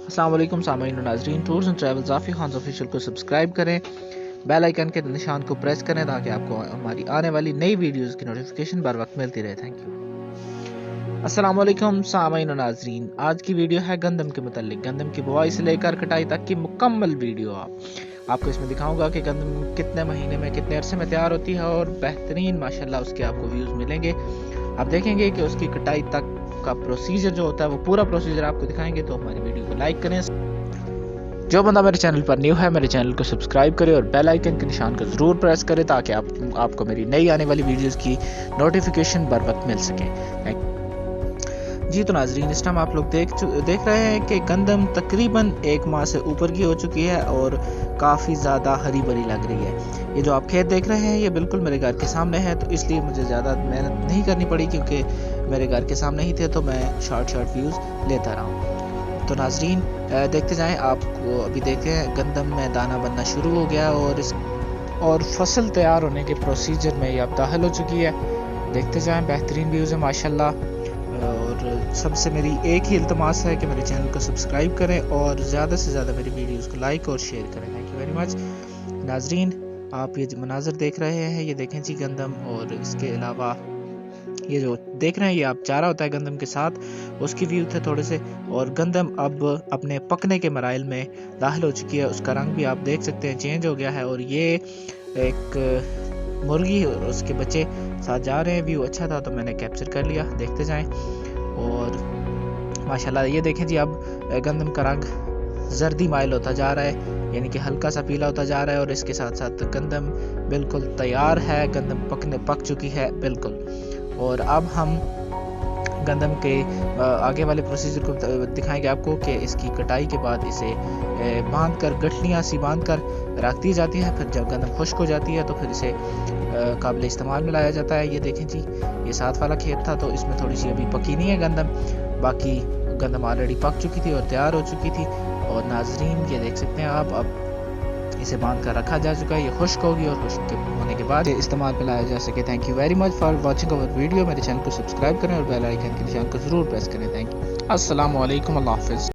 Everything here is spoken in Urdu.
السلام علیکم سامعین و ناظرین، tours and travels Zafi Khan official کو سبسکرائب کریں، بیل آئیکن کے نشان کو پریس کریں تاکہ آپ کو ہماری آنے والی نئی ویڈیوز کی نوٹیفیکیشن بر وقت ملتی رہے۔ Thank you. السلام علیکم سامعین و ناظرین، آج کی ویڈیو ہے گندم کے متعلق۔ گندم کی بوائی سے لے کر کٹائی تک کی مکمل ویڈیو آپ کو اس میں دکھاؤں گا کہ گندم کتنے مہینے میں کتنے عرصے میں تیار ہوتی ہے، اور بہترین ماشاءاللہ اس کے آپ کو ویوز ملیں گے۔ آپ دیکھیں گے کہ اس کی کٹائی تک کا پروسیجر جو ہوتا ہے وہ پورا پروسیجر آپ کو دکھائیں گے، تو ہماری ویڈیو کو لائک کریں۔ جو بندہ میرے چینل پر نیو ہے میرے چینل کو سبسکرائب کرے اور بیل آئیکن کے نشان کو ضرور پریس کرے تاکہ آپ کو میری نئی آنے والی ویڈیوز کی نوٹیفیکیشن بر وقت مل سکے۔ جی تو ناظرین، اس ٹائم آپ لوگ دیکھ رہے ہیں کہ گندم تقریباً 1 ماہ سے اوپر کی ہو چکی ہے اور کافی زیادہ ہری بھری لگ رہی ہے۔ یہ جو آپ کھیت دیکھ رہے ہیں یہ بالکل میرے گھر کے سامنے ہے، تو اس لیے مجھے زیادہ محنت نہیں کرنی پڑی کیونکہ میرے گھر کے سامنے ہی تھے، تو میں شارٹ ویوز لیتا رہا ہوں۔ تو ناظرین دیکھتے جائیں، آپ کو ابھی دیکھیں گندم میں دانہ بننا شروع ہو گیا اور فصل تیار ہونے کے پروسیجر میں یہ اب داخل ہو چکی ہے۔ دیکھتے جائیں، بہترین ویوز ہے ماشاءاللہ، اور سب سے میری ایک ہی التماس ہے کہ میرے چینل کو سبسکرائب کریں اور زیادہ سے زیادہ میری ویڈیوز کو لائک اور شیئر کریں۔ Thank you very much. ناظرین آپ یہ مناظر دیکھ رہے ہیں، یہ دیکھیں جی گندم، اور اس کے علاوہ یہ جو دیکھ رہے ہیں یہ آپ چارہ ہوتا ہے گندم کے ساتھ، اس کی ویو تھے تھوڑے سے، اور گندم اب اپنے پکنے کے مراحل میں داخل ہو چکی ہے۔ اس کا رنگ بھی آپ دیکھ سکتے ہیں چینج ہو گیا ہے، اور یہ ایک مرغی اور اس کے بچے ساتھ جا رہے ہیں۔ ویو اچھا تھا تو میں نے کیپچر کر لیا، دیکھتے جائیں۔ اور ماشاءاللہ یہ دیکھیں جی، اب گندم کا رنگ زردی مائل ہوتا جا رہا ہے، یعنی کہ ہلکا سا پیلا ہوتا جا رہا ہے، اور اس کے ساتھ ساتھ گندم بالکل تیار ہے، گندم پک چکی ہے بالکل۔ اور اب ہم گندم کے آگے والے پروسیجر کو دکھائیں گے آپ کو کہ اس کی کٹائی کے بعد اسے باندھ کر گٹھلیاں سی باندھ کر رکھ دی جاتی ہے، پھر جب گندم خشک ہو جاتی ہے تو پھر اسے قابل استعمال میں لایا جاتا ہے۔ یہ دیکھیں جی، یہ 7 والا کھیت تھا تو اس میں تھوڑی سی ابھی پکی نہیں ہے گندم، باقی گندم آلریڈی پک چکی تھی اور تیار ہو چکی تھی۔ اور ناظرین یہ دیکھ سکتے ہیں آپ، اب اسے باندھ کر رکھا جا چکا ہے، یہ خشک ہوگی اور خشک ہونے کے بعد استعمال پہ لایا جا سکے۔ Thank you very much for watching over video. میرے چینل کو سبسکرائب کریں اور بیل آئیکن کے نشان کو ضرور پریس کریں۔ Thank you. السلام علیکم، اللہ حافظ۔